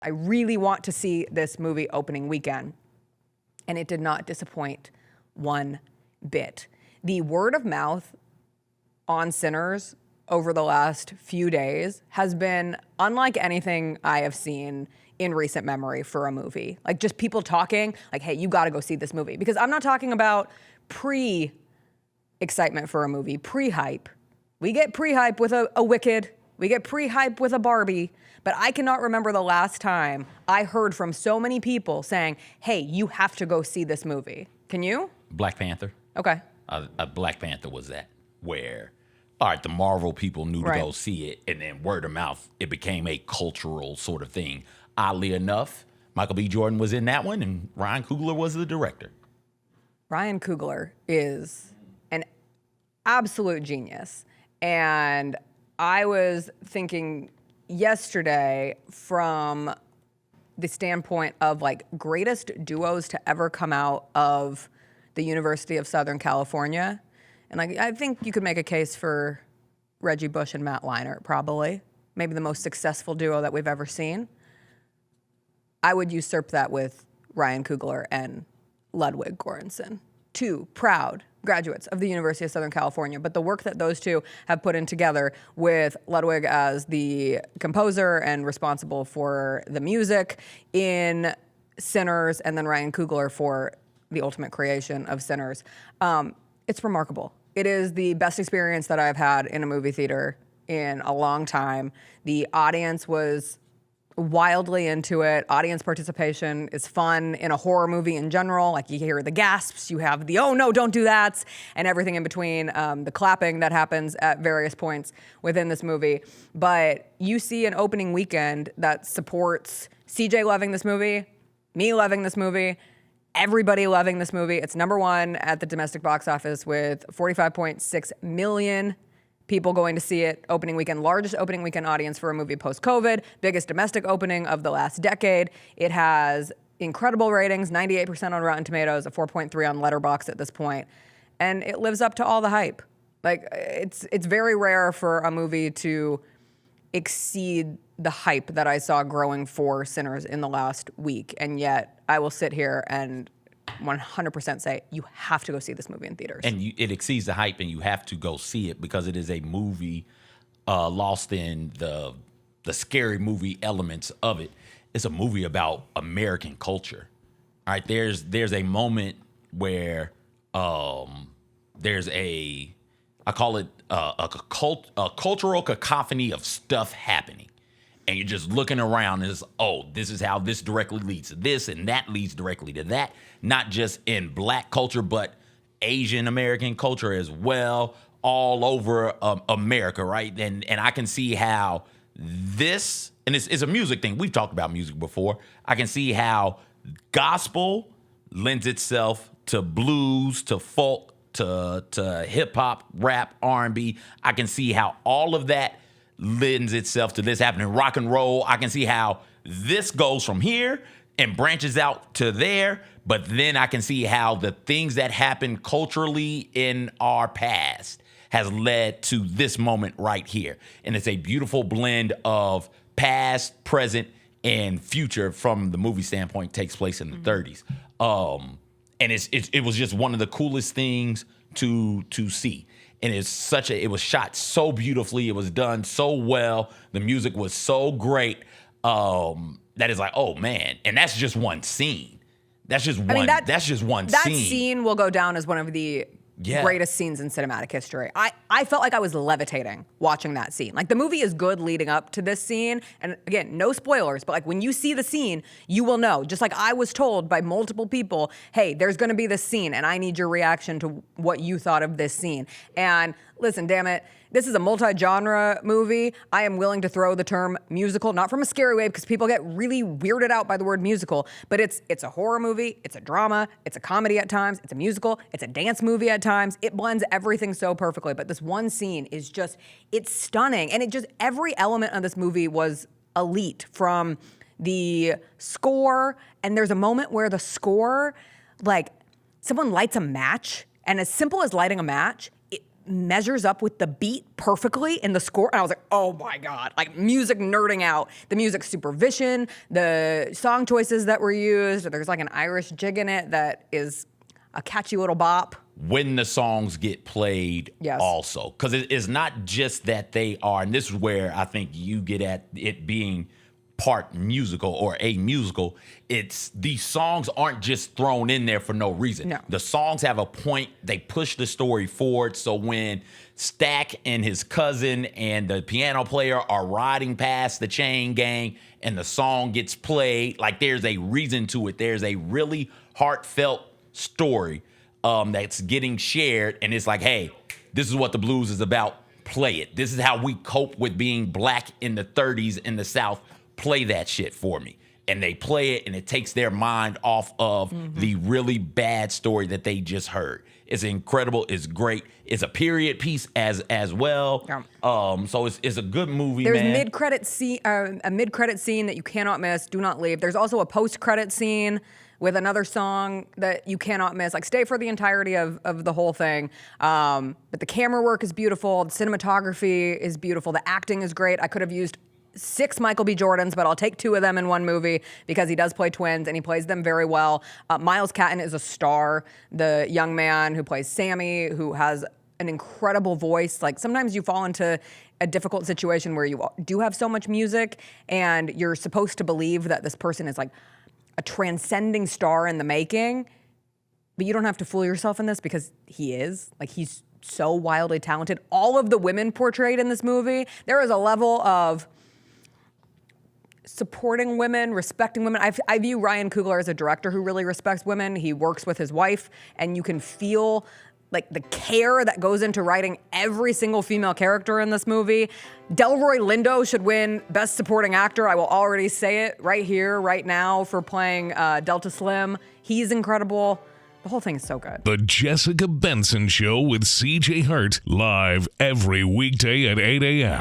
I really want to see this movie opening weekend. And it did not disappoint one bit. The word of mouth on Sinners over the last few days has been unlike anything I have seen in recent memory for a movie. Like just people talking like, hey, you got to go see this movie. Because I'm not talking about pre-excitement for a movie, pre-hype. We get pre-hype with a Wicked. We get pre-hype with a Barbie. But I cannot remember the last time I heard from so many people saying, hey, you have to go see this movie. Can you? Black Panther. Okay. Black Panther was that where, all right, the Marvel people knew to go see it, and then word of mouth, it became a cultural sort of thing. Oddly enough, Michael B. Jordan was in that one, and Ryan Coogler was the director. Ryan Coogler is an absolute genius. And I was thinking yesterday from the standpoint of like greatest duos to ever come out of the University of Southern California. And like, I think you could make a case for Reggie Bush and Matt Leinart, probably. Maybe the most successful duo that we've ever seen. I would usurp that with Ryan Coogler and Ludwig Göransson, two proud graduates of the University of Southern California. But the work that those two have put in together with Ludwig as the composer and responsible for the music in Sinners, and then Ryan Coogler for the ultimate creation of Sinners, it's remarkable. It is the best experience that I've had in a movie theater in a long time. The audience was wildly into it. Audience participation is fun in a horror movie in general. Like you hear the gasps, you have the, oh no, don't do that, and everything in between, the clapping that happens at various points within this movie. But you see an opening weekend that supports CJ loving this movie, me loving this movie, everybody loving this movie. It's number one at the domestic box office with 45.6 million people going to see it opening weekend, largest opening weekend audience for a movie post-COVID, biggest domestic opening of the last decade. It has incredible ratings, 98% on Rotten Tomatoes, a 4.3 on Letterboxd at this point, and it lives up to all the hype. Like it's very rare for a movie to exceed the hype that I saw growing for Sinners in the last week, and yet I will sit here and 100% say you have to go see this movie in theaters. And it exceeds the hype, and you have to go see it because it is a movie lost in the scary movie elements of it. It's a movie about American culture. All right, there's a moment where there's I call it a cultural cacophony of stuff happening. And you're just looking around and it's, oh, this is how this directly leads to this and that leads directly to that. Not just in black culture, but Asian American culture as well, all over America, right? And I can see how this, and it's a music thing. We've talked about music before. I can see how gospel lends itself to blues, to folk, to hip hop, rap, R&B. I can see how all of that lends itself to this happening. Rock and roll, I can see how this goes from here and branches out to there, but then I can see how the things that happen culturally in our past has led to this moment right here. And it's a beautiful blend of past, present, and future from the movie standpoint. Takes place in the 30s. And it was just one of the coolest things to see. And it was shot so beautifully. It was done so well. The music was so great. That is like, oh man. And that's just one scene. That's just one. That's just one scene. That scene will go down as one of the greatest scenes in cinematic history. I felt like I was levitating watching that scene. Like the movie is good leading up to this scene. And again, no spoilers, but like when you see the scene, you will know. Just like I was told by multiple people, hey, there's going to be this scene and I need your reaction to what you thought of this scene. And listen, damn it, this is a multi-genre movie. I am willing to throw the term musical, not from a scary way because people get really weirded out by the word musical, but it's a horror movie, it's a drama, it's a comedy at times, it's a musical, it's a dance movie at times. It blends everything so perfectly, but this one scene is just, it's stunning. And every element of this movie was elite, from the score, and there's a moment where the score, like someone lights a match, and as simple as lighting a match, measures up with the beat perfectly in the score. And I was like, oh my God, like music nerding out. The music supervision, the song choices that were used. There's like an Irish jig in it that is a catchy little bop. When the songs get played Yes. also. Because it's not just that they are, and this is where I think you get at it being part musical or a musical. It's these songs aren't just thrown in there for no reason. No. The songs have a point. They push the story forward. So when Stack and his cousin and the piano player are riding past the chain gang and the song gets played, like there's a reason to it. There's a really heartfelt story that's getting shared, and it's like, hey, this is what the blues is about. Play it. This is how we cope with being black in the 30s in the South. Play that shit for me. And they play it, and it takes their mind off of the really bad story that they just heard. It's incredible. It's great. It's a period piece as well. Yeah. So it's a good movie, There's man. a mid-credit scene that you cannot miss. Do not leave. There's also a post-credit scene with another song that you cannot miss. Like, stay for the entirety of the whole thing. But the camera work is beautiful. The cinematography is beautiful. The acting is great. I could have used 6 Michael B. Jordans, but I'll take 2 of them in one movie because he does play twins and he plays them very well. Miles Catton is a star, the young man who plays Sammy, who has an incredible voice. Like, sometimes you fall into a difficult situation where you do have so much music and you're supposed to believe that this person is like a transcending star in the making, but you don't have to fool yourself in this because he is. Like, he's so wildly talented. All of the women portrayed in this movie, there is a level of supporting women, respecting women. I view Ryan Coogler as a director who really respects women. He works with his wife, and you can feel like the care that goes into writing every single female character in this movie. Delroy Lindo should win Best Supporting Actor. I will already say it right here, right now, for playing Delta Slim. He's incredible. The whole thing is so good. The Jessica Benson Show with CJ Hart, live every weekday at 8 a.m.